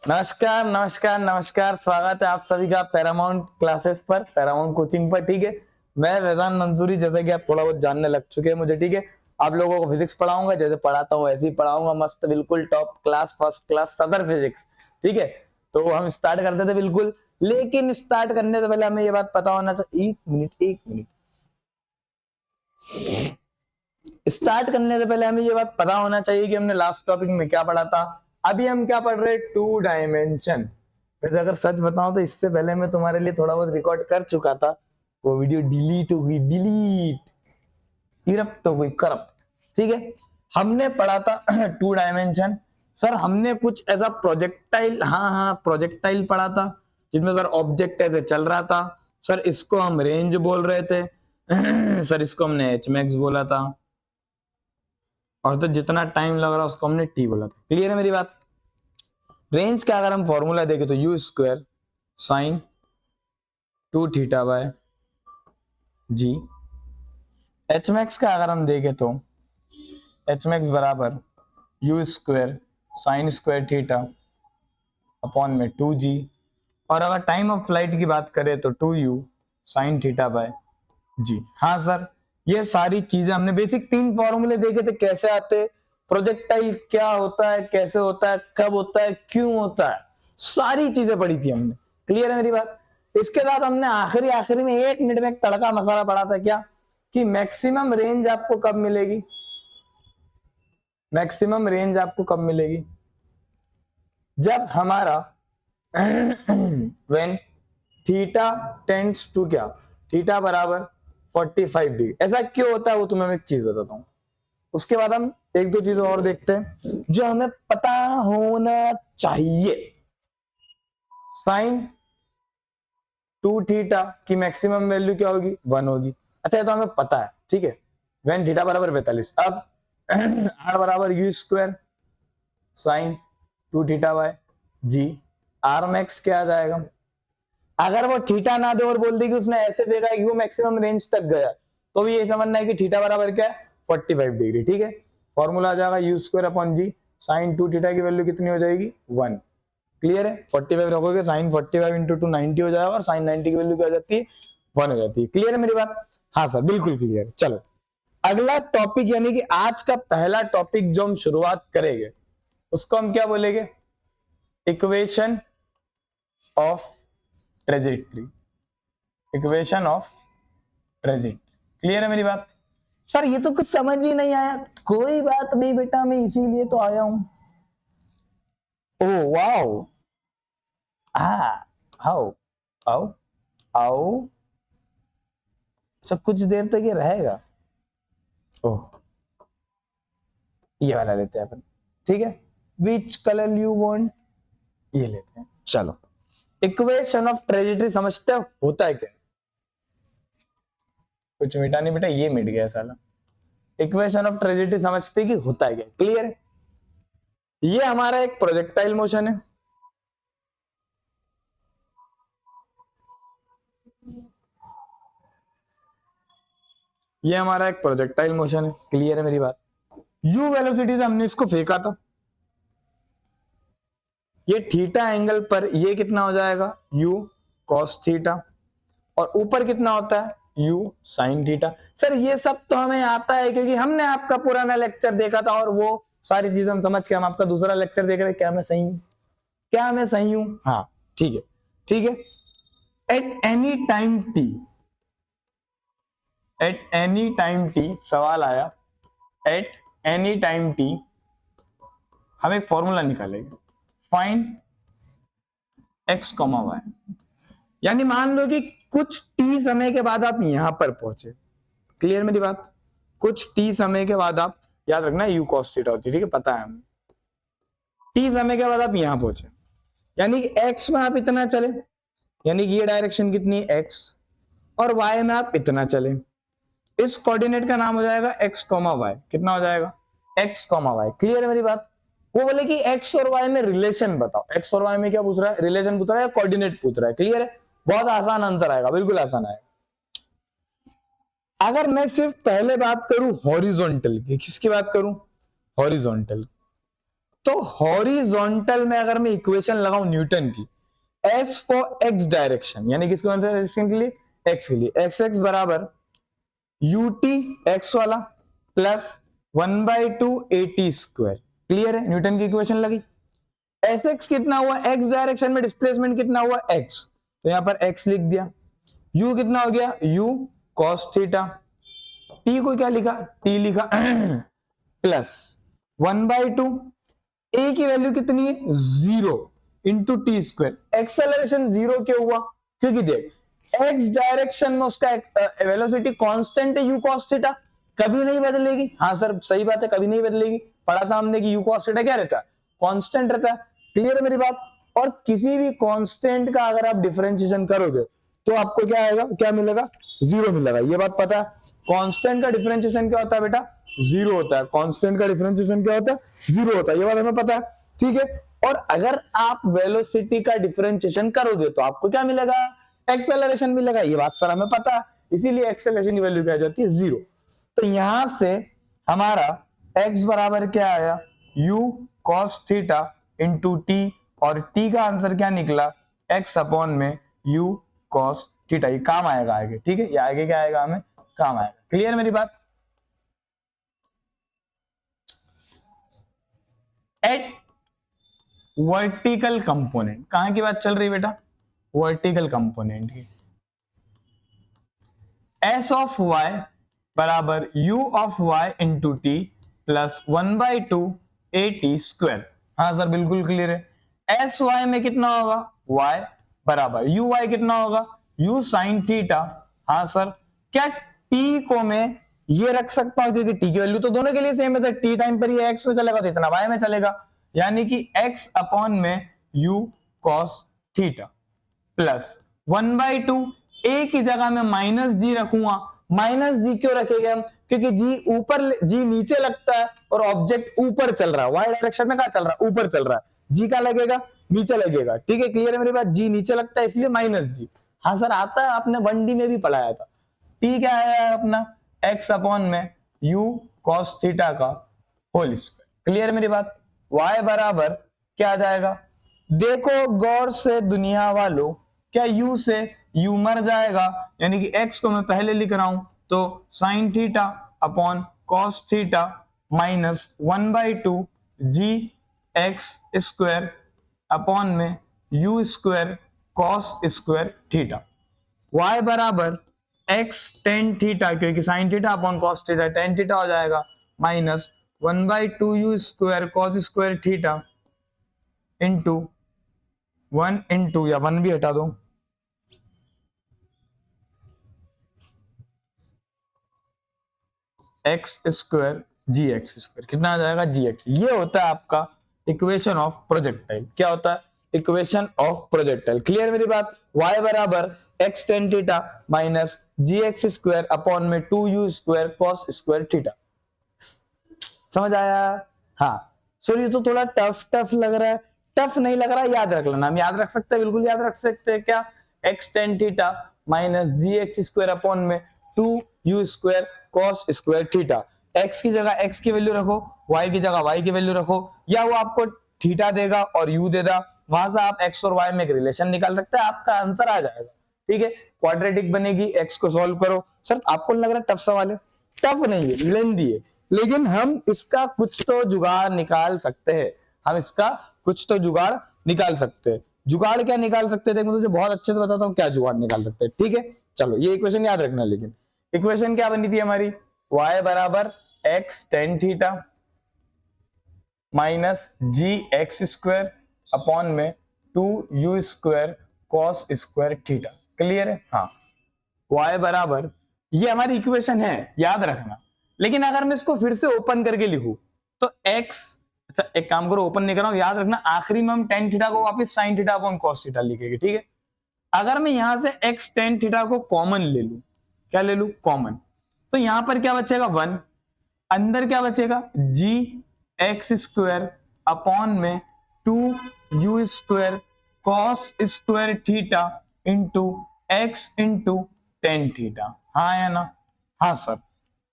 नमस्कार नमस्कार नमस्कार, स्वागत है आप सभी का पैरामाउंट क्लासेस पर, पैरामाउंट कोचिंग पर। ठीक है, मैं फैजान मंसूरी। जैसे कि आप थोड़ा बहुत जानने लग चुके हैं मुझे, ठीक है। आप लोगों को फिजिक्स पढ़ाऊंगा, जैसे पढ़ाता हूँ ऐसे ही पढ़ाऊंगा, मस्त बिल्कुल टॉप क्लास, फर्स्ट क्लास सदर फिजिक्स। ठीक है, तो हम स्टार्ट करते थे बिल्कुल। लेकिन स्टार्ट करने से पहले हमें ये बात पता होना चाहिए। एक मिनट स्टार्ट करने से पहले हमें ये बात पता होना चाहिए कि हमने लास्ट टॉपिक में क्या पढ़ा था। अभी हम क्या पढ़ रहे हैं? Two dimension. वैसे अगर सच बताऊं तो इससे पहले मैं तुम्हारे लिए थोड़ा बहुत रिकॉर्ड कर चुका था। वो वीडियो डिलीट हो गई, करप्ट हो गई, करप्ट। ठीक है, हमने पढ़ा था टू डायमेंशन। सर हमने कुछ ऐसा प्रोजेक्टाइल, हाँ प्रोजेक्टाइल पढ़ा था, जिसमें सर ऑब्जेक्ट ऐसे चल रहा था। सर इसको हम रेंज बोल रहे थे। सर इसको हमने एच मैक्स बोला था, और तो जितना टाइम लग रहा उसको हमने टी बोला था। क्लियर है मेरी बात? रेंज का अगर हम फॉर्मूला देखें तो u square sine 2θ by g. H max का अगर हम देखें तो एच मैक्स बराबर u square sine square theta upon में 2g। और अगर टाइम ऑफ फ्लाइट की बात करें तो 2u sine theta by g. हाँ सर, ये सारी चीजें हमने बेसिक 3 फॉर्मूले देखे थे, कैसे आते, प्रोजेक्टाइल क्या होता है, कैसे होता है, कब होता है, क्यों होता है, सारी चीजें पढ़ी थी हमने। क्लियर है मेरी बात? इसके बाद हमने आखिरी में 1 मिनट में एक तड़का मसाला पढ़ा था, क्या कि मैक्सिमम रेंज आपको कब मिलेगी। मैक्सिमम रेंज आपको कब मिलेगी? जब हमारा व्हेन थीटा टेंड्स टू क्या, थीटा बराबर 45 डिग्री। ऐसा क्यों होता है वो तुम्हें मैं एक चीज बताता हूँ। उसके बाद हम एक दो चीजें और देखते हैं जो हमें पता होना चाहिए। साइन 2θ की मैक्सिमम वैल्यू क्या होगी? 1 होगी। अच्छा ये तो हमें पता है, ठीक है। व्हेन थीटा बराबर 45, अब आर बराबर u square sine 2θ by g. R max क्या आ जाएगा? अगर वो थीटा ना दे और बोल दे कि उसने ऐसे देखा है कि वो मैक्सिमम रेंज तक गया, तो भी ये समझना है कि थीटा बराबर क्या है? 45 डिग्री। ठीक है, फॉर्मूला आ जाएगा u square upon g. Sine 2θ की वैल्यू कितनी हो जाएगी? 1। क्लियर है? 45 रखोगे, साइन 45 इंटू 2 90 हो जाएगा, और साइन 90 की वैल्यू क्या हो जाती है? 1 हो जाती है। क्लियर है मेरी बात? हाँ सर बिल्कुल क्लियर है। चलो अगला टॉपिक, यानी कि आज का पहला टॉपिक जो हम शुरुआत करेंगे उसको हम क्या बोलेंगे? Equation of trajectory. Equation of trajectory. Clear है मेरी बात? सर ये तो कुछ समझ ही नहीं आया। कोई बात नहीं बेटा, मैं इसीलिए तो आया हूं। ओह वाओ, आओ आओ आओ। सब कुछ देर तक ये रहेगा। ओह ये वाला लेते हैं अपन, ठीक है। विच कलर यू वांट, ये लेते हैं। चलो इक्वेशन ऑफ ट्रेजेक्ट्री समझते हो होता है क्या? कुछ मिटा नहीं बेटा, ये मिट गया साला। इक्वेशन ऑफ ट्रेजेक्ट्री समझते कि होता है क्या? क्लियर है? ये हमारा एक प्रोजेक्टाइल मोशन है। ये हमारा एक प्रोजेक्टाइल मोशन है। क्लियर है मेरी बात? यू वेलोसिटी से हमने इसको फेंका था। ये थीटा एंगल पर ये कितना हो जाएगा? You cos theta. और ऊपर कितना होता है? You sine theta. सर ये सब तो हमें आता है क्योंकि हमने आपका पुराना लेक्चर देखा था, और वो सारी चीजें हम समझ के हम आपका दूसरा लेक्चर देख रहे हैं। क्या मैं सही हूं? क्या मैं सही हूं? हाँ ठीक है, ठीक है। At any time T, at any time T, सवाल आया, एट एनी टाइम टी हम एक फॉर्मूला निकालेंगे, फाइंड एक्स कॉमा वाई। यानी मान लो कि कुछ टी समय के बाद आप यहां पर पहुंचे। क्लियर मेरी बात? कुछ टी समय के बाद आप, याद रखना यू कॉस थीटा होती है, ठीक है, पता है हमें। टी समय के बाद आप यहां पहुंचे, यानी कि एक्स में आप इतना चले, यानी कि ये डायरेक्शन कितनी है? एक्स। और वाई में आप इतना चले, इस कोऑर्डिनेट का नाम हो जाएगा एक्स कॉमा वाई। कितना हो जाएगा? X comma Y. क्लियर है मेरी बात? वो बोले कि एक्स और वाई में रिलेशन बताओ। एक्स और वाई में क्या पूछ रहा है? रिलेशन पूछ रहा है या कोऑर्डिनेट पूछ रहा है? क्लियर है? बहुत आसान आंसर आएगा, बिल्कुल आसान आएगा। अगर मैं सिर्फ पहले बात करूं हॉरिजॉन्टल की, किसकी बात करूं? हॉरिजॉन्टल। तो हॉरिजॉन्टल में अगर मैं इक्वेशन लगाऊं न्यूटन की, एस फॉर एक्स डायरेक्शन, यानी किसके डायरेक्शन के लिए, एक्स के लिए, एक्स एक्स बराबर यूटी एक्स वाला प्लस 1/2 एटी स्क्वायर। क्लियर है, न्यूटन की इक्वेशन लगी। एस एक्स कितना हुआ, एक्स डायरेक्शन में डिस्प्लेसमेंट कितना हुआ, एक्स, तो यहां पर एक्स लिख दिया। यू कितना हो गया, यू कॉस थीटा, टी को क्या लिखा, टी लिखा प्लस 1/2, ए की वैल्यू कितनी है, 0 इंटू टी स्क्वायर। एक्सेलरेशन 0 क्यों हुआ, क्योंकि देख एक्स डायरेक्शन में उसका वेलोसिटी कांस्टेंट है, यू कॉस थीटा, कभी नहीं बदलेगी। हाँ सर सही बात है, कभी नहीं बदलेगी, पढ़ा था हमने कि यू कॉस थीटा क्या रहता है, कांस्टेंट रहता है। क्लियर है मेरी बात। और किसी भी कांस्टेंट का अगर आप डिफरेंशिएशन करोगे तो आपको क्या आएगा, क्या मिलेगा, 0 मिलेगा। ये बात पता है, कांस्टेंट का डिफरेंशिएशन क्या होता है बेटा, 0 होता है। कांस्टेंट का डिफरेंशिएशन क्या होता है, 0 होता है, ये बात हमें पता है, ठीक है। और अगर आप वेलोसिटी का डिफरेंशिएशन करोगे तो आपको क्या मिलेगा, एक्सेलरेशन मिलेगा, ये बात सर हमें पता है, इसीलिए एक्सेलरेशन की वैल्यू क्या जाती है, 0। तो यहां से हमारा x बराबर क्या आया, u cos theta into T, और t का आंसर क्या निकला, x अपॉन में u cos थीटा। ये काम आएगा आगे, ठीक है, ये आगे क्या आएगा, हमें काम आएगा। क्लियर मेरी बात। एट वर्टिकल कंपोनेंट, कहां की बात चल रही है बेटा, वर्टिकल कंपोनेंट की। एस ऑफ वाई बराबर U of Y into T plus 1/2 A T square. हाँ सर बिल्कुल क्लियर है। एस वाई में कितना होगा, वाई बराबर यू वाई कितना होगा, यू साइन थीटा। हाँ सर, क्या टी को मैं ये रख सकता हूं, क्योंकि टी की वैल्यू तो दोनों के लिए सेम है, टी टाइम पर ये एक्स में चलेगा तो इतना वाई में चलेगा, यानी कि एक्स अपॉन में यू कॉस थीटा प्लस 1/2, ए की जगह में माइनस जी रखूंगा। माइनस जी क्यों रखेंगे हम, क्योंकि जी ऊपर, जी नीचे लगता है और ऑब्जेक्ट ऊपर चल रहा है, वाई डायरेक्शन में क्या चल रहा है, ऊपर चल रहा है, जी का लगेगा, नीचे लगेगा, ठीक है। क्लियर है मेरी बात, जी नीचे लगता है इसलिए माइनस जी। हाँ सर आता है, आपने 1D में भी पढ़ाया था। टी क्या है अपना, एक्स अपॉन में यू कॉस थीटा का होल स्क्वायर। क्लियर मेरी बात। y बराबर क्या आ जाएगा, देखो गौर से दुनिया वालों, क्या u से u मर जाएगा, यानी कि x को मैं पहले लिख रहा हूं, तो sine theta upon cos theta minus 1/2 जी एक्स स्क्वायर अपॉन में u square cos square theta. y बराबर x टेन थीटा, क्योंकि sine theta upon cos theta tan theta हो जाएगा, minus 1/2 you square cos square theta into 1 into, या 1 भी हटा दो, x square जी x square, कितना आ जाएगा, जी एक्स। ये होता है आपका इक्वेशन ऑफ प्रोजेक्टाइल। क्या होता है, इक्वेशन ऑफ प्रोजेक्टाइल। क्लियर मेरी बात। y बराबर x tan theta minus g x square upon में 2u square cos square theta. समझ आया। हाँ सर ये तो थोड़ा टफ टफ लग रहा है, टफ नहीं लग रहा, याद रख लेना, हम याद रख सकते हैं, बिल्कुल याद रख सकते हैं। क्या, x tan theta minus g x square upon में 2u square cos square theta. X की जगह एक्स की वैल्यू रखो, वाई की जगह वाई की वैल्यू रखो, या वो आपको थीटा देगा और यू देगा, वहां से आप एक्स और वाई में एक रिलेशन निकाल सकते हैं, आपका आंसर आ जाएगा। ठीक है, क्वाड्रेटिक बनेगी, एक्स को सॉल्व करो। सर आपको लग रहा है टफ सवाल है, टफ नहीं है, लेंदी है, लेकिन हम इसका कुछ तो जुगाड़ निकाल सकते हैं, हम इसका कुछ तो जुगाड़ निकाल सकते हैं। जुगाड़ क्या निकाल सकते हैं, तुझे बहुत अच्छे से बताता हूँ क्या जुगाड़ निकाल सकते हैं। ठीक है चलो, ये इक्वेशन याद रखना। लेकिन इक्वेशन क्या बनी थी हमारी, y बराबर x tan theta minus g x square upon में 2u square cos square theta. Clear है। हाँ, y बराबर, ये हमारी इक्वेशन है, याद रखना। लेकिन अगर मैं इसको फिर से ओपन करके लिखूं तो x, अच्छा एक काम करो, ओपन नहीं कर रहा हूं, याद रखना आखिरी में हम टेन थीटा को वापस sine theta upon cos theta लिखेंगे। ठीक है, अगर मैं यहां से x टेन थीटा को कॉमन ले लूं, क्या ले लूं, कॉमन, तो यहां पर क्या बचेगा, 1, अंदर क्या बचेगा, जी एक्स स्क्वायर अपॉन में 2u square cos square theta into x into tan theta. हाँ या ना, हाँ सर।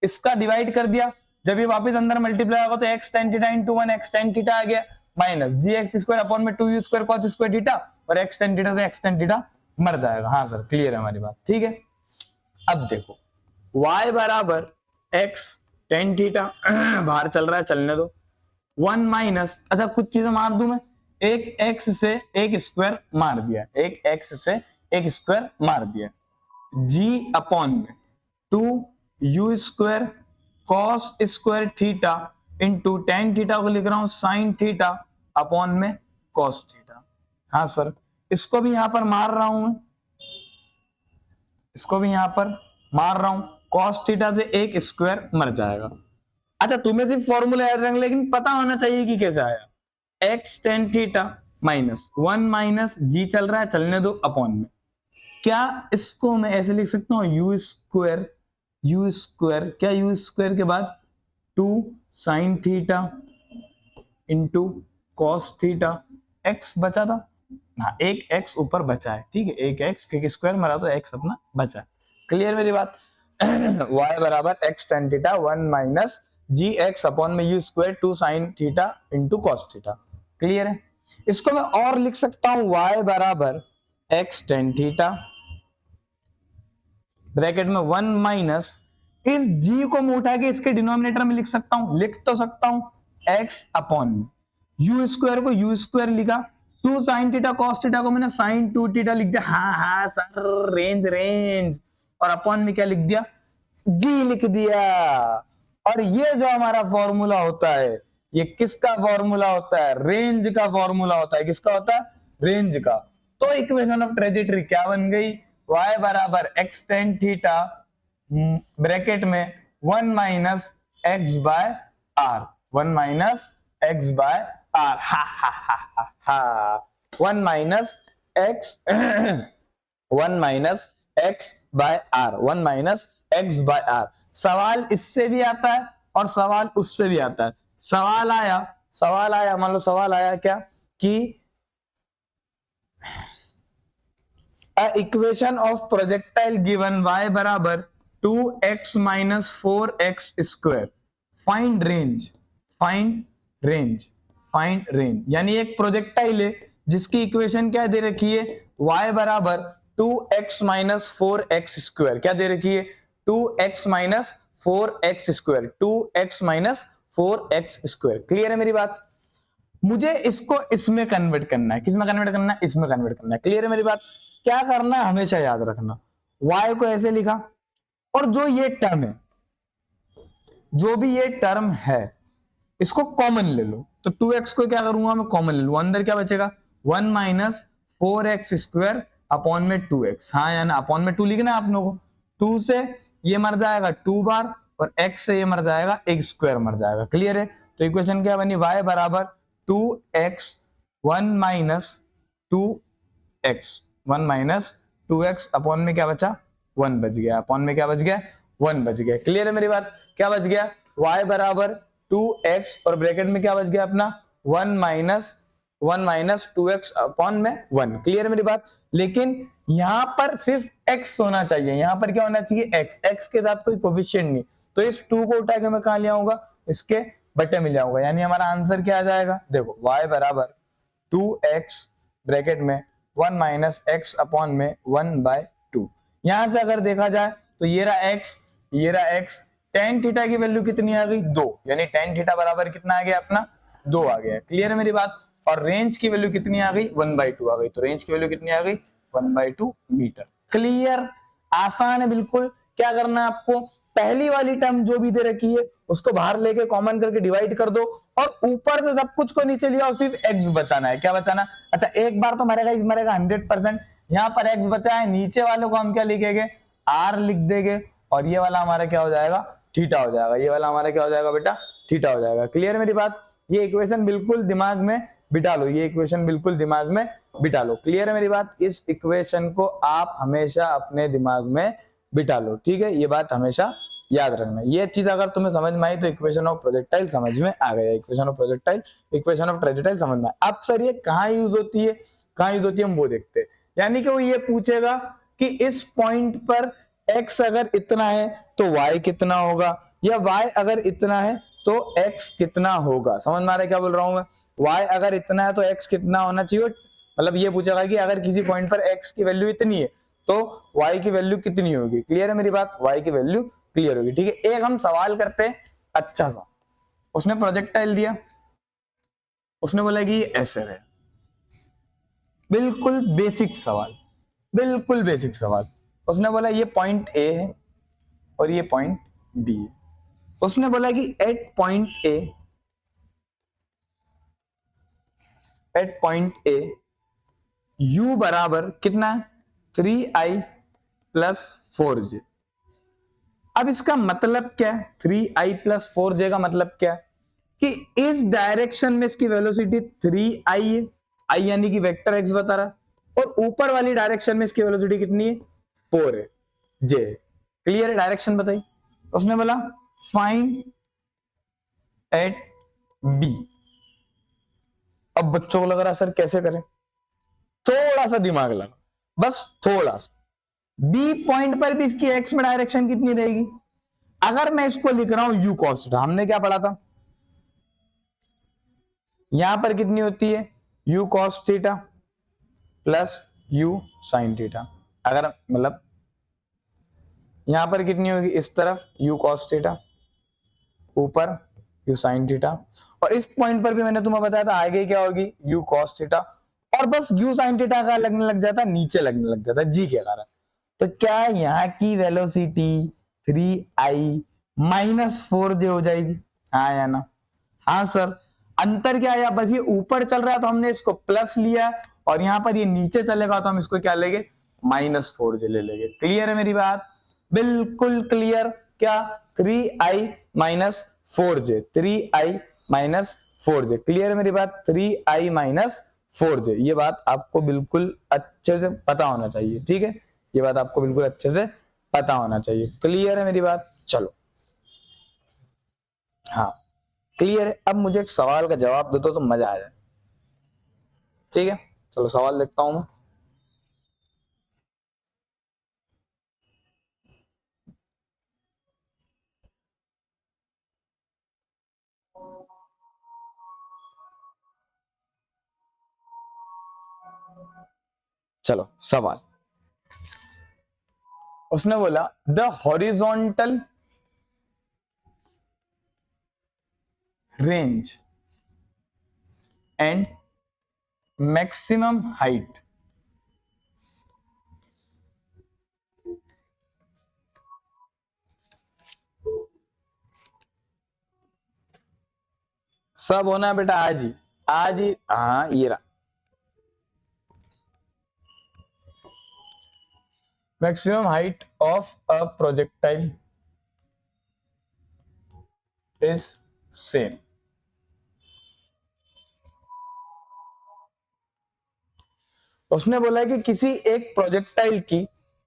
इसका डिवाइड कर दिया, जब ये वापस अंदर मल्टीप्लाई होगा तो x tan theta into 1 x tan theta आ गया, minus g x square upon में 2u square cos square theta, और x tan थीटा से x tan थीटा मर जाएगा। हाँ सर क्लियर है हमारी बात, ठीक है। अब देखो y बराबर x tan थीटा बाहर चल रहा है, चलने दो, 1 माइनस, अच्छा कुछ चीजें मार दूं मैं, एक x से एक स्क्वायर मार दिया, एक x से एक स्क्वायर मार दिया, g अपॉन में 2u square cos square theta into tan theta को लिख रहा हूं साइन थीटा अपॉन में कॉस थीटा। हाँ सर, इसको भी यहां पर मार रहा हूं, इसको भी यहां पर मार रहा हूं, कॉस थीटा से एक स्क्वायर मर जाएगा। अच्छा तुम्हें सिर्फ फॉर्मूला याद रखना, लेकिन पता होना चाहिए कि कैसे आया, x tan theta minus 1 minus g चल रहा है, चलने दो, अपॉन में क्या, इसको मैं ऐसे लिख सकता हूं यू स्क्वायर, यू स्क्वायर क्या, यू स्क्वायर के बाद 2 sine theta into cos theta, x बचा था, हाँ एक एक्स ऊपर बचा है, ठीक है, एक एक्स क्योंकि स्क्वायर मरा तो एक्स अपना बचा है। क्लियर मेरी बात। y बराबर x tan theta 1 minus g x upon में you square 2 sine theta into cos theta. Clear है। इसको मैं और लिख सकता हूं y बराबर एक्स टेन थीटा ब्रैकेट में 1 माइनस, इस g को मैं उठा के इसके डिनोमिनेटर में लिख सकता हूं, लिख तो सकता हूं x अपॉन में यू स्क्वायर को यू स्क्वायर लिखा, 2 साइन थीटा कॉस थीटा को मैंने साइन 2 थीटा लिख दिया, हाँ सर रेंज रेंज, और अपॉन में क्या लिख दिया, जी लिख दिया। और ये जो हमारा फॉर्मूला होता है, ये किसका फॉर्मूला होता है, रेंज का फॉर्मूला होता है, किसका होता है, रेंज का। तो इक्वेशन ऑफ ट्रेजेक्टरी क्या बन गई, y बराबर एक्स टेन थीटा ब्रैकेट में 1 minus X by R, 1 minus X by R, हा हा हा हा हा, 1 minus X 1 minus X by R, 1 minus X by R. सवाल इससे भी आता है और सवाल उससे भी आता है। सवाल आया मान लो सवाल आया क्या कि equation of projectile given y बराबर 2x minus 4x square, find range, find range, find range. यानी एक प्रोजेक्टाइल है जिसकी इक्वेशन क्या दे रखी है, y बराबर 2x माइनस 4x स्क्वायर, क्या दे रखी है, 2x minus 4x square, 2x minus 4x square. Clear है मेरी बात। मुझे इसको इसमें कन्वर्ट करना है, किसमें कन्वर्ट करना है, इसमें कन्वर्ट करना है। क्लियर है मेरी बात। क्या करना है हमेशा याद रखना, y को ऐसे लिखा, और जो ये टर्म है, जो भी ये टर्म है इसको कॉमन ले लो, तो 2x को क्या करूंगा मैं, कॉमन ले लूं, अंदर क्या बचेगा 1 माइनस 4x स्क्वायर अपॉन में 2x, हाँ या ना, अपॉन में 2 लिखना है आप लोगों को, 2 से ये मर जाएगा 2 बार, और x से ये मर जाएगा एक स्क्वायर मर जाएगा। क्लियर है। तो इक्वेशन क्या बनी, y बराबर 2x 1 minus 2x, 1 minus 2x upon में क्या बचा 1 बच गया, अपॉन में क्या बच गया 1 बच गया। क्लियर है मेरी बात। क्या बच गया, y बराबर 2x और ब्रैकेट में क्या बच गया अपना 1 माइनस 2x अपॉन में 1। क्लियर है मेरी बात। लेकिन यहां पर सिर्फ x होना चाहिए, यहां पर क्या होना चाहिए x, x के साथ कोई कोफिशिएंट नहीं, तो इस 2 को उठा के मैं कहां ले आऊंगा, इसके बटे में ले आऊंगा। यानी हमारा आंसर क्या आ जाएगा, देखो y बराबर 2x ब्रैकेट में 1 माइनस x अपॉन में 1/2। यहां से अगर देखा जाए तो ये रहा x, ये रहा x, tan थीटा की वैल्यू कितनी आ गई 2, यानी tan थीटा बराबर कितना आ गया अपना 2 आ गया। क्लियर है मेरी बात। और रेंज की वैल्यू कितनी आ गई 1/2 आ गई, तो रेंज की वैल्यू कितनी आ गई 1/2 मीटर। क्लियर, आसान है बिल्कुल। क्या करना है आपको, पहली वाली टर्म जो भी दे रखी है उसको बाहर लेके कॉमन करके डिवाइड कर दो, और ऊपर से सब कुछ को नीचे लिया, सिर्फ x बचाना है। क्या बचाना, अच्छा एक बार तो मरेगा, इस मरेगा 100%, यहाँ पर x बचा है, नीचे वालों को हम क्या लिखेंगे r लिख देंगे, और ये वाला हमारा क्या हो जाएगा थीटा हो जाएगा, ये वाला हमारा क्या हो जाएगा बेटा थीटा हो जाएगा। क्लियर मेरी बात। ये इक्वेशन बिल्कुल दिमाग में बिठा लो, ये इक्वेशन बिल्कुल दिमाग में बिठा लो। क्लियर है मेरी बात। इस इक्वेशन को आप हमेशा अपने दिमाग में बिठा लो, ठीक है, ये बात हमेशा याद रखना। ये चीज अगर तुम्हें समझ में आई तो इक्वेशन ऑफ प्रोजेक्टाइल समझ में आ गया, equation of projectile, equation of trajectory समझ में। अब सर ये कहाँ यूज होती है, कहाँ यूज होती है हम वो देखते हैं। यानी कि वो ये पूछेगा कि इस पॉइंट पर x अगर इतना है तो y कितना होगा, या y अगर इतना है तो x कितना होगा। समझ में आ रहा है क्या बोल रहा हूं मैं। y अगर इतना है तो x कितना होना चाहिए, मतलब ये पूछा कि अगर किसी पॉइंट पर x की वैल्यू इतनी है तो y की वैल्यू कितनी होगी। क्लियर है मेरी बात, y की वैल्यू क्लियर होगी। ठीक है, एक हम सवाल करते हैं अच्छा सा। उसने प्रोजेक्टाइल दिया, उसने बोला कि ये ऐसे है, बिल्कुल बेसिक सवाल, बिल्कुल बेसिक सवाल। उसने बोला ये पॉइंट ए है और ये पॉइंट बी है। उसने बोला कि एट पॉइंट ए u बराबर कितना है 3i प्लस 4j। अब इसका मतलब क्या है, 3i प्लस 4j का मतलब क्या है कि इस डायरेक्शन में इसकी वेलोसिटी 3i है, i यानी कि वेक्टर x बता रहा है, और ऊपर वाली डायरेक्शन में इसकी वेलोसिटी कितनी है 4 है, j। क्लियर है, डायरेक्शन बताई। उसने बोला फाइंड एट b। अब बच्चों को लग रहा है सर कैसे करें, थोड़ा सा दिमाग लगा, बस थोड़ा सा। बी पॉइंट पर भी इसकी एक्स में डायरेक्शन कितनी रहेगी, अगर मैं इसको लिख रहा हूं यू कॉस थीटा, हमने क्या पढ़ा था, यहां पर कितनी होती है you cos theta plus you sine theta. अगर मतलब यहां पर कितनी होगी, इस तरफ यू कॉस थीटा, ऊपर यू साइन थीटा, और इस पॉइंट पर भी मैंने तुम्हें बताया था आगे क्या होगी यू कॉस थीटा, और बस यू साइन थीटा का लगने लग जाता, नीचे लगने लग जाता जी के कारण। तो क्या यहाँ की वेलोसिटी 3i माइनस 4j हो जाएगी, हाँ या ना, हाँ सर। अंतर क्या है, बस ये ऊपर चल रहा है तो हमने इसको प्लस लिया, और यहां पर ये नीचे चलेगा तो हम इसको क्या लेंगे माइनस 4j ले लेंगे। क्लियर है मेरी बात, बिल्कुल क्लियर। क्या 3i minus 4j, 3i minus 4j, clear है मेरी बात, 3i माइनस 4j। ये बात आपको बिल्कुल अच्छे से पता होना चाहिए, ठीक है, ये बात आपको बिल्कुल अच्छे से पता होना चाहिए। क्लियर है मेरी बात, चलो हाँ क्लियर है। अब मुझे एक सवाल का जवाब दे दो तो मजा आ जाए, ठीक है, चलो सवाल देखता हूं मैं। चलो सवाल, उसने बोला the horizontal range and maximum height सब होना बेटा आज ही, आज ही, हाँ ये रहा। Maximum height of a projectile is same. उसने बोला कि किसी एक प्रोजेक्टाइल की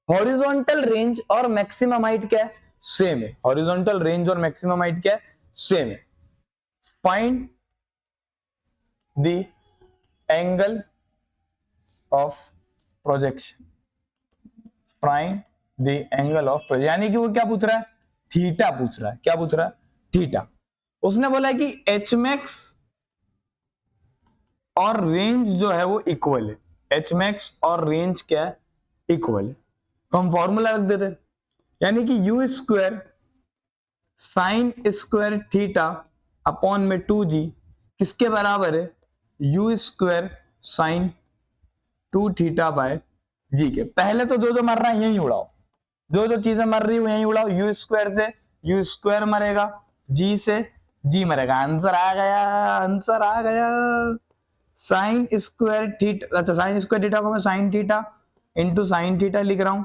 हॉरिजॉन्टल रेंज और मैक्सिमम हाइट क्या है, सेम है। हॉरिजॉन्टल रेंज और मैक्सिमम हाइट क्या है, सेम है। Find the angle of projection, find the angle of projection, यानी कि वो क्या पूछ रहा है, थीटा पूछ रहा है। क्या पूछ रहा है, थीटा। उसने बोला कि एच मैक्स और रेंज जो है वो इक्वल है, एच मैक्स और रेंज क्या है, इक्वल है। तो हम फॉर्मूला रख देते, यानी कि u square sine square theta upon में 2g किसके बराबर है, u square sine 2 theta by g के। पहले तो जो जो मर रहा है यही उड़ाओ, जो जो चीजें मर रही है यही उड़ाओ। यू स्क्वायर से यू स्क्वायर मरेगा, जी से जी मरेगा, आंसर आ गया, आंसर आ गया। साइन स्क्वायर थीटा, अच्छा साइन स्क्वायर थीटा को मैं sine theta into sine theta लिख रहा हूं,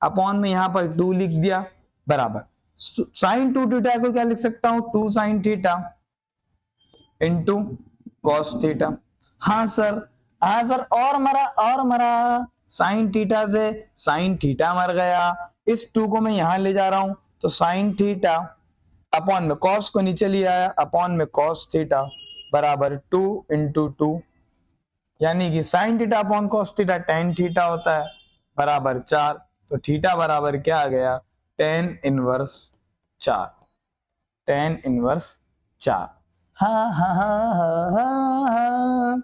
अपॉन में यहां पर 2 लिख दिया, बराबर साइन 2 थीटा को क्या लिख सकता हूं, 2 sine theta into cos theta. हाँ सर, हाँ सर, और मरा, साइन थीटा से साइन थीटा मर गया, इस 2 को मैं यहां ले जा रहा हूं तो साइन थीटा अपॉन में कॉस को नीचे लिया आया, अपॉन में कॉस थीटा बराबर 2 इंटू 2, यानी कि sine theta upon cos theta tan theta होता है, बराबर 4। तो थीटा बराबर क्या आ गया, टेन इनवर्स 4, टेन इनवर्स 4। हाँ हाँ हाँ हाँ हाँ हाँ।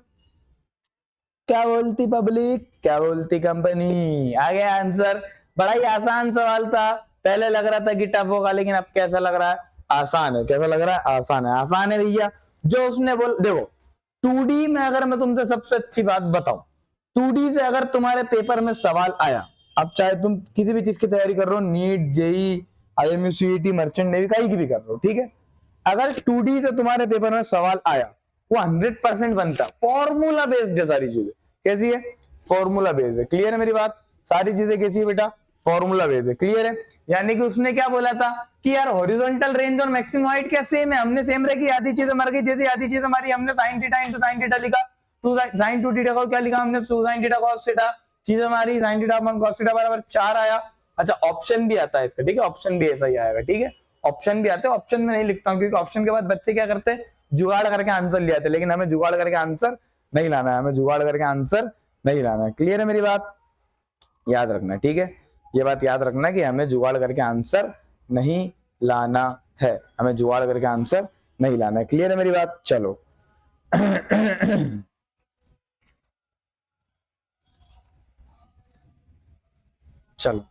क्या बोलती पब्लिक, क्या बोलती कंपनी? आ गया आंसर। बड़ा ही आसान सवाल था, पहले लग रहा था कि टफ होगा, लेकिन अब कैसा लग रहा है? आसान है। कैसा लग रहा है? आसान है। आसान है भैया। जो उसने बोल, देखो 2D में अगर मैं तुमसे सबसे अच्छी बात बताऊं, 2D से अगर तुम्हारे पेपर में सवाल आया, अब चाहे तुम किसी भी चीज की तैयारी कर रहे हो, NEET, JEE, IMU, CET, merchant navy, कहीं की भी कर रहे हो, ठीक है, अगर 2D से तुम्हारे पेपर में सवाल आया, वो 100% बनता। फॉर्मूला बेस्ड है सारी चीजें। कैसी है? फॉर्मूला बेस्ड है। क्लियर है मेरी बात? सारी चीजें कैसी है बेटा? फॉर्मूला बेस्ड है। क्लियर है? यानी कि उसने क्या बोला था कि यार हॉरिजॉन्टल रेंज और मैक्सिमम हाइट क्या सेम है, हमने सेम रखी, आधी चीजें मर गई, जैसे आधी चीजें हमारी, हमने sin theta into sin theta लिखा, टू sin 2 थीटा को क्या लिखा हमने, 2 sin थीटा cos थीटा, चीज हमारी sin theta upon cos theta बराबर 4 आया। अच्छा ऑप्शन भी आता है इसका, ठीक है, ऑप्शन भी ऐसा ही आएगा, ठीक है, ऑप्शन भी आते हैं। ऑप्शन में नहीं लिखता हूँ क्योंकि ऑप्शन के बाद बच्चे क्या करते हैं, जुगाड़ करके आंसर ले आते हैं, लेकिन हमें जुगाड़ करके आंसर नहीं लाना है, हमें जुगाड़ करके आंसर नहीं लाना है। क्लियर है मेरी बात? याद रखना, ठीक है, ये बात याद रखना कि हमें जुगाड़ करके आंसर नहीं लाना है, हमें जुगाड़ करके आंसर नहीं लाना है। क्लियर है मेरी बात? चलो चलो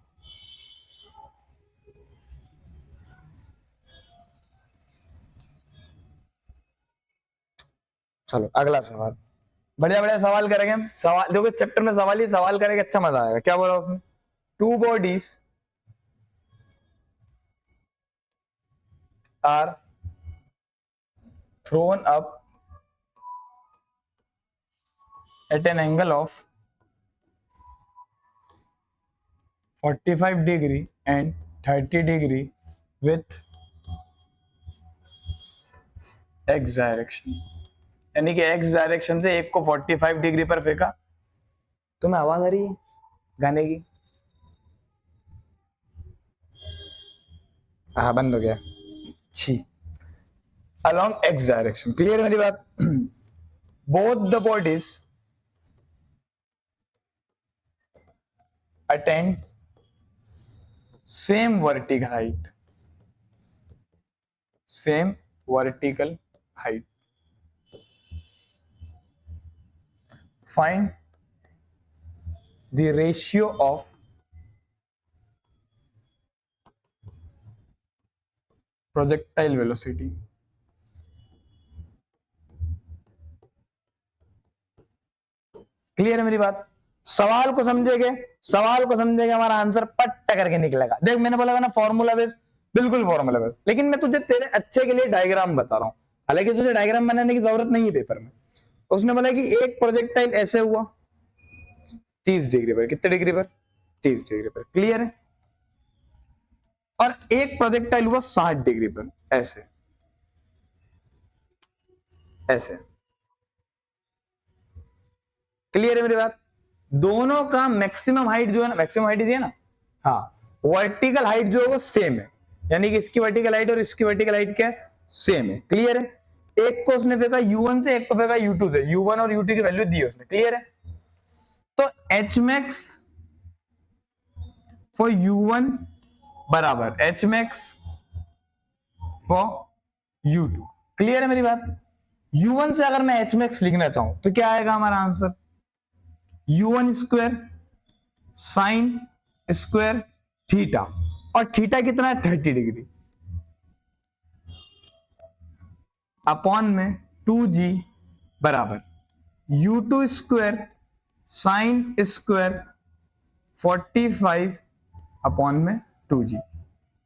चलो अगला सवाल। बढ़िया बढ़िया सवाल करेंगे हम। सवाल देखो, इस चैप्टर में सवाल ही सवाल करेंगे, अच्छा मजा आएगा। क्या बोला उसने? Two bodies are thrown up at an angle of 45 degree and 30 degree with x direction, यानी कि x डायरेक्शन से एक को 45 डिग्री पर फेंका। तुम्हें आवाज आ रही है गाने की? हाँ बंद हो गया। छी। along x direction. क्लियर मेरी बात? both the bodies attain same vertical height, same vertical height. Find the ratio of projectile velocity. Clear है मेरी बात? सवाल को समझेंगे, सवाल को समझेंगे, हमारा आंसर पट करके निकलेगा। देख मैंने बोला था ना फॉर्मूला बेस, बिल्कुल फॉर्मूला बेस, लेकिन मैं तुझे तेरे अच्छे के लिए डायग्राम बता रहा हूं, हालांकि तुझे डायग्राम बनाने की जरूरत नहीं है पेपर में। उसने बोला कि एक प्रोजेक्टाइल ऐसे हुआ 30 डिग्री पर, कितने डिग्री पर? 30 डिग्री पर। क्लियर है? और एक प्रोजेक्टाइल हुआ 60 डिग्री पर, ऐसे ऐसे। क्लियर है मेरी बात? दोनों का मैक्सिमम हाइट जो है ना, मैक्सिमम हाइट है ना, हाँ, वर्टिकल हाइट जो है वो सेम है, यानी कि इसकी वर्टिकल हाइट और इसकी वर्टिकल हाइट क्या है? सेम है। क्लियर है? एक को उसने फेंका U1 से, एक को फेंका U2 से, U1 और U2 की वैल्यू दी है उसने। क्लियर है? तो H max फॉर U1 बराबर H max for U2। Clear है मेरी बात? U1 से अगर मैं H max लिखना चाहूं तो क्या आएगा हमारा answer? U1 square sine square theta, और थीटा कितना है? 30 डिग्री, अपॉन में 2g बराबर U2 square sine square 45 upon में 2g।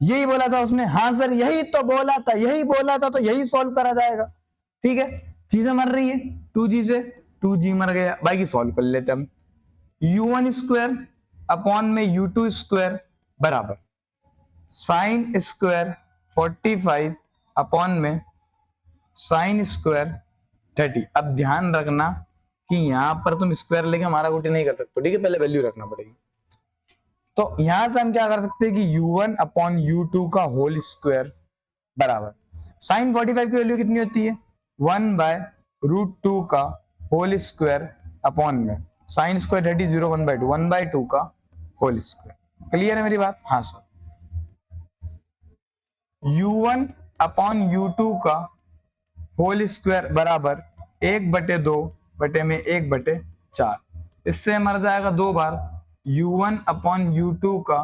यही बोला था उसने। हाँ सर यही तो बोला था, यही बोला था, तो यही सॉल्व करा जाएगा। ठीक है, चीजें मर रही है, 2g से 2g मर गया, बाकी सॉल्व कर लेते हम। U1 स्क्वायर अपॉन में U2 स्क्वायर बराबर साइन स्क्वायर 45 अपॉन में साइन स्क्वायर 30। अब ध्यान रखना कि यहां पर तुम स्क्वायर लेके हमारा गुटी नहीं कर सकते, ठीक है, पहले वैल्यू रखना पड़ेगी। तो यहां से हम क्या कर सकते हैं कि U1 अपॉन U2 का होल स्क्वायर बराबर साइन 45 की वैल्यू कितनी होती है? 1/√2 का होल स्क्वायर अपॉन में साइन स्क्वायर 30 0 1/2 1/2 का होल स्क्वायर। क्लियर है मेरी बात? हाँ सर। U1 अपॉन U2 का होल स्क्वायर बराबर 1/2/1/4। इससे मर जाएगा 2 बार। u1 अपॉन u2 का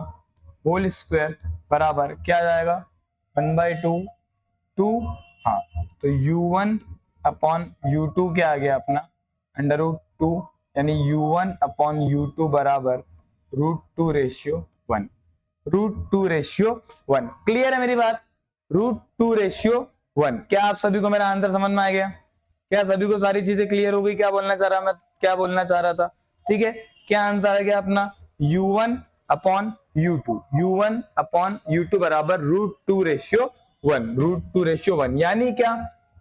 होल स्क्वायर बराबर क्या आ जाएगा 1/2 2। हाँ, तो u1 अपॉन u2 क्या आ गया अपना √2, यानी u1 अपॉन u2 बराबर √2/1। √2/1 क्लियर है मेरी बात? √2/1। क्या आप सभी को मेरा आंसर समझ में आ गया? क्या सभी को सारी चीजें क्लियर हो गई? क्या बोलना चाह रहा मैं, क्या बोलना चाह रहा था? ठीक है, क्या आंसर आ गया अपना u1 upon u2, u1 upon u2 बराबर √2/1, √2/1। यानी क्या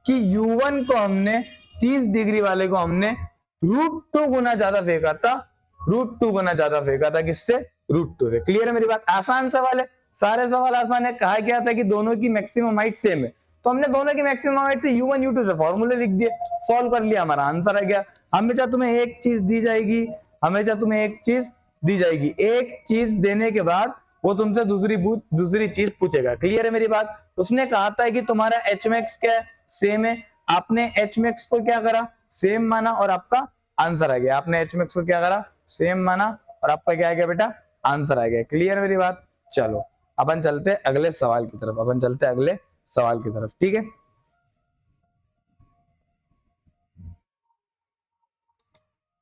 कि u1 को हमने 30 डिग्री वाले को हमने √2 गुना ज्यादा फेंका था, √2 गुना ज्यादा फेंका था किससे? √2 से। क्लियर है मेरी बात? आसान सवाल है, सारे सवाल आसान है। कहा क्या था कि दोनों की मैक्सिमम हाइट सेम है, तो हमने दोनों की मैक्सिमम हाइट से u1 u2 से फॉर्मूले लिख दिए, सॉल्व कर लिया, हमारा आंसर आ गया। हमेशा तुम्हें एक चीज दी जाएगी, हमेशा तुम्हें एक चीज दी जाएगी, एक चीज देने के बाद वो तुमसे दूसरी चीज पूछेगा। क्लियर है मेरी बात? उसने कहा था कि तुम्हारा एच मैक्स क्या है? सेम है। आपने एच मैक्स को क्या करा? सेम माना और आपका आंसर आ गया। आपने एच मैक्स को क्या करा? सेम माना और आपका क्या आ गया बेटा? आंसर आ गया। क्लियर मेरी बात? चलो अपन चलते हैं अगले सवाल की तरफ, अपन चलते हैं अगले सवाल की तरफ। ठीक है,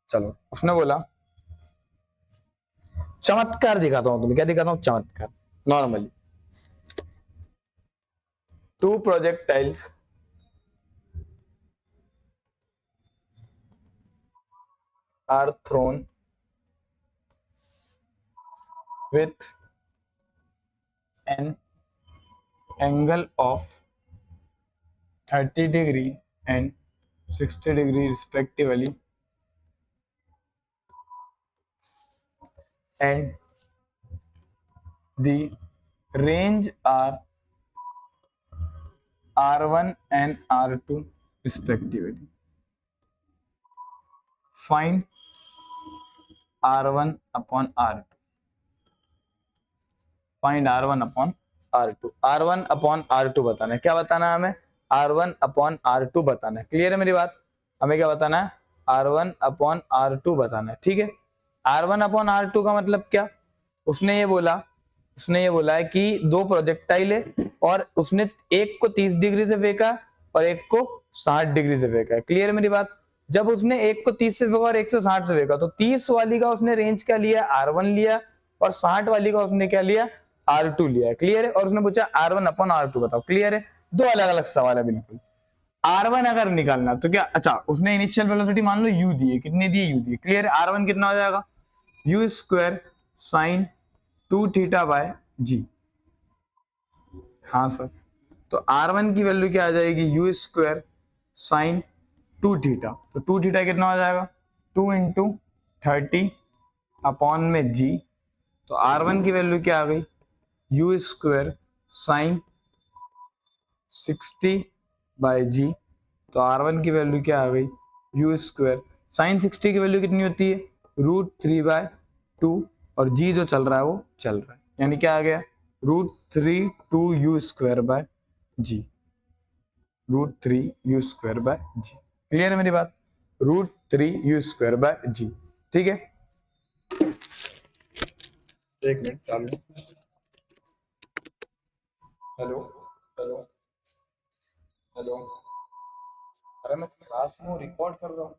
चलो। उसने बोला चमत्कार दिखाता हूं तुम्हें। क्या दिखाता हूं? चमत्कार। Normally 2 projectiles are thrown with an angle of 30 degree and 60 degree respectively, and the range are R1 and R2 respectively. Find R1 upon R2. Find R1 upon R2. R1 upon R2 बताना है। क्या बताना है हमें? R1 upon R2 बताना है। Clear है मेरी बात? हमें क्या बताना है? R1 upon R2 बताना है। ठीक है, R1 upon R2 का मतलब क्या? उसने ये बोला है कि 2 प्रोजेक्टाइल है और उसने एक को 30 डिग्री से फेंका और एक को 60 डिग्री से फेंका है। क्लियर है मेरी बात? जब उसने एक को 30 से फेंका और एक से 60 से फेंका, तो 30 वाली का उसने रेंज क्या लिया? R1 लिया, और 60 वाली का उसने क्या लिया? R2 लिया है। क्लियर है? और उसने पूछा R1 अपॉन R2 बताओ। क्लियर है? दो अलग अलग सवाल है बिल्कुल। R1 अगर निकालना तो क्या, अच्छा उसने इनिशियल वेलोसिटी मान लो u दी है, कितनी दी है? u दी है। क्लियर है? R1 कितना हो जाएगा? u square sine 2 theta by g. हाँ सर, तो R1 की वैल्यू क्या आ जाएगी? u square sine 2 theta. तो 2 थीटा कितना हो जाएगा? 2 इंटू 30 अपॉन में जी। तो R1 की वैल्यू क्या आ गई? u स्क्वायर साइन 60 बाय जी। तो R1 की वैल्यू क्या आ गई? u स्क्वायर साइन 60 की वैल्यू कितनी होती है? √3/2, और जी जो चल रहा है वो चल रहा है, यानी क्या आ गया? √3 2u square by G, √3 u square by G. Clear है मेरी बात? √3 u स्क्वायर बाय जी। ठीक है, एक मिनट चालू। हेलो हेलो हेलो, अरे मैं क्लास में रिकॉर्ड कर रहा हूँ।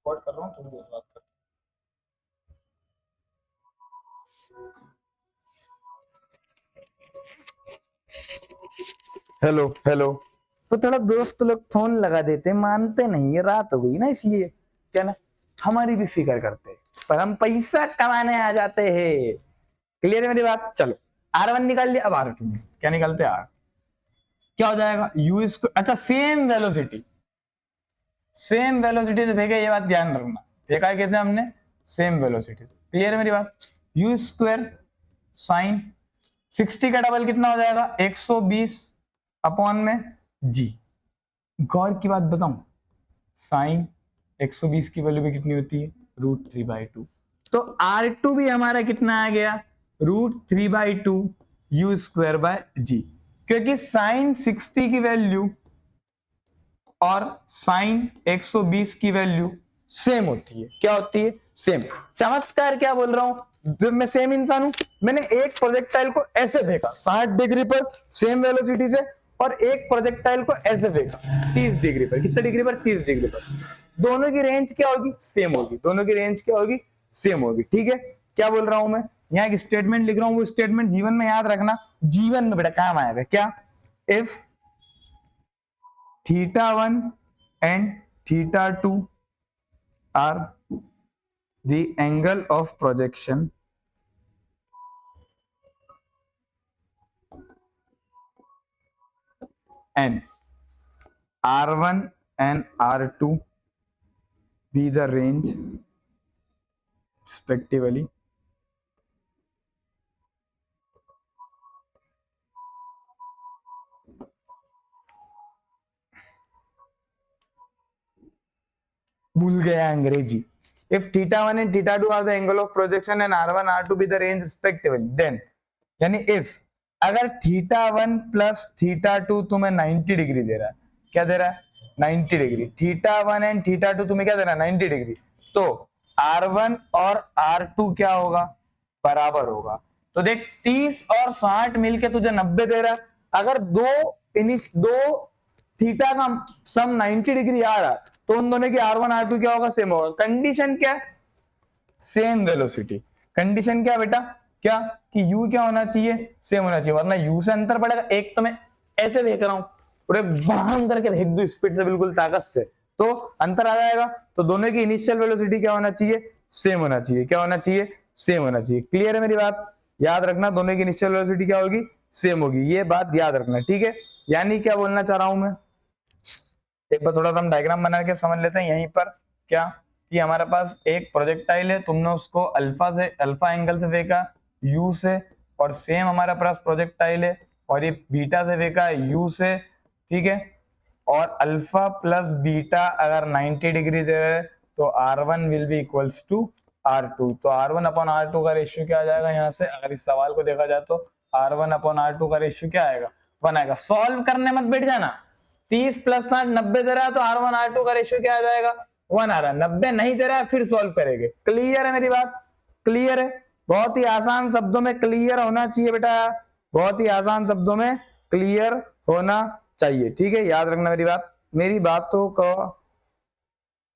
रिकॉर्ड कर रहा हूँ, थोड़ी देर बात कर। हेलो हेलो, तो थोड़ा दोस्त लोग फोन लगा देते, मानते नहीं, ये रात हो गई ना इसलिए, क्या ना, हमारी भी फिक्र करते, पर हम पैसा कमाने आ जाते हैं। क्लियर है मेरी बात? चलो R1 निकाल लिया, अब R2 क्या निकालते हैं? R क्या हो जाएगा? u इसको, अच्छा सेम वेलोसिटी से फेंके, ये बात ध्यान रखना। फेंका है कैसे हमने? Same velocity. क्लियर है मेरी बात? u स्क्वायर साइन 60 का डबल कितना हो जाएगा? 120 अपॉन में जी। गौर की बात बताऊं, साइन 120 की वैल्यू भी कितनी होती है? √3/2। तो R2 भी हमारा कितना आ गया? √3/2। u स्क्वायर बाय जी, क्योंकि साइन 60 की वैल्यू और साइन 120 की वैल्यू सेम होती है। क्या होती है? सेम। चमत्कार क्या बोल रहा हूं, मैं सेम इंसान हूं। मैंने एक प्रोजेक्टाइल को ऐसे फेंका 60 डिग्री पर सेम वेलोसिटी से, और एक प्रोजेक्टाइल को ऐसे फेंका 30 डिग्री पर। कितने डिग्री पर? 30 डिग्री पर। दोनों की रेंज क्या होगी? सेम होगी। दोनों की रेंज क्या होगी? सेम होगी। ठीक है, क्या बोल रहा हूं मैं? यहाँ एक स्टेटमेंट लिख रहा हूं, वो स्टेटमेंट जीवन में याद रखना, जीवन में बेटा काम आएगा। क्या? If θ1 and θ2 are the angle of projection and R1 and R2 be the range respectively, भूल गया अंग्रेजी। If θ1 and θ2 are the angle of projection and R1 R2 be the range respectively, then यानी if अगर θ1 plus θ2 तुम्हें 90 degree दे रहा है, क्या दे रहा है? 90 डिग्री। θ1 एंड θ2 तुम्हें क्या दे रहा है? 90 डिग्री। तो R1 और R2 क्या होगा? बराबर होगा। तो देख 30 और 60 मिलके तुझे 90 दे रहा है। अगर दो थीटा का सम 90 डिग्री आ रहा है तो उन दोनों की R1 R2 क्या होगा? सेम होगा। कंडीशन क्या? Same velocity. कंडीशन क्या बेटा? क्या कि u क्या होना चाहिए? सेम होना चाहिए, वरना u से अंतर पड़ेगा। एक तो मैं ऐसे देख रहा हूं, पूरे बाहम करके फेंक दूं स्पीड से, बिल्कुल ताकत से, तो अंतर आ जाएगा। तो दोनों की इनिशियल वेलोसिटी क्या होना चाहिए? सेम होना चाहिए। क्या होना चाहिए? सेम होना चाहिए। क्लियर है मेरी बात? याद रखना, दोनों की इनिशियल वेलोसिटी क्या होगी? सेम होगी। ये बात याद रखना, ठीक है। यानी क्या बोलना चाह रहा हूं मैं, एक बार थोड़ा सा हम डायग्राम बना के समझ लेते हैं यहीं पर। क्या कि हमारे पास एक प्रोजेक्टाइल है, तुमने उसको अल्फा एंगल से फेंका यू से, और सेम हमारे पास प्रोजेक्टाइल है और ये बीटा से फेंका यू से, ठीक है। और अल्फा प्लस बीटा अगर 90 डिग्री दे रहे तो R1 will be equals to R2। तो R1 अपॉन R2 का रेशियो क्या आ जाएगा? यहाँ से अगर इस सवाल को देखा जाए तो R1 अपॉन R2 का रेशियो क्या आएगा? 1 आएगा। सॉल्व करने मत बैठ जाना। 30 प्लस 60 90 दे रहा है तो R1 R2 का रेशियो क्या आ जाएगा? 1 आ रहा है। 90 नहीं दे रहा है फिर सॉल्व करेंगे। क्लियर है मेरी बात? क्लियर है? बहुत ही आसान शब्दों में क्लियर होना चाहिए बेटा, बहुत ही आसान शब्दों में क्लियर होना चाहिए, ठीक है। याद रखना मेरी बात, मेरी बातों को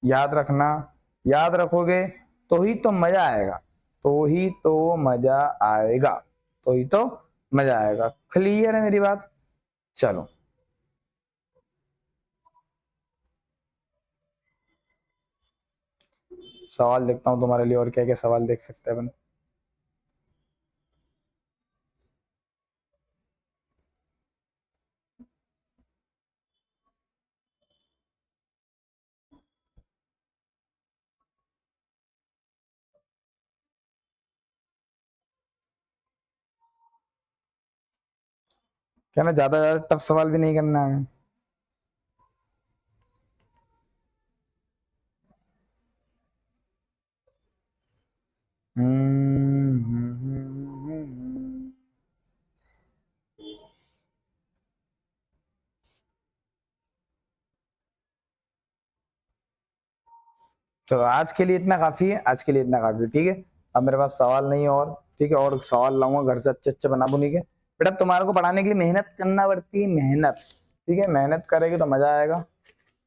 याद रखना। याद रखोगे तो ही तो मजा आएगा, तो ही तो मजा आएगा, तो ही तो मजा आएगा। क्लियर है मेरी बात? चलो सवाल देखता हूं तुम्हारे लिए, और क्या क्या सवाल देख सकते हैं अपन। क्या ना, ज्यादा टफ सवाल भी नहीं करना है। चलो आज के लिए इतना काफी है, आज के लिए इतना काफी है, ठीक है। अब मेरे पास सवाल नहीं है और, ठीक है, और सवाल लाऊंगा घर से अच्छे अच्छे बना बुनी के। बेटा तुम्हारे को पढ़ाने के लिए मेहनत करना पड़ती है, मेहनत, ठीक है। मेहनत करेगी तो मजा आएगा,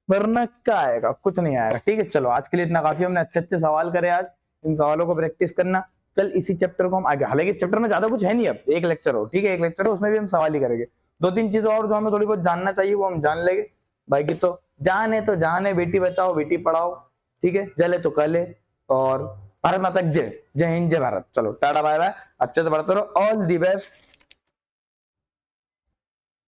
वरना क्या आएगा? कुछ नहीं आएगा, ठीक है। चलो आज के लिए इतना काफी, हमने अच्छे अच्छे सवाल करे आज, इन सवालों को प्रैक्टिस करना। कल इसी चैप्टर को हम आगे, हालांकि इस चैप्टर में ज्यादा कुछ है नहीं, अब एक लेक्चर हो, ठीक है, एक लेक्चर हो, उसमें भी हम सवाल ही करेंगे। दो तीन चीजें और जो हमें थोड़ी बहुत जानना चाहिए वो हम जान लेंगे। बाकी तो जान है, बेटी बचाओ बेटी पढ़ाओ, ठीक है। जले तो कले, और भारत माता की जय। जय हिंद, जय भारत। चलो टाटा बाय बाय, अच्छे से पढ़ते रहो, ऑल दी बेस्ट।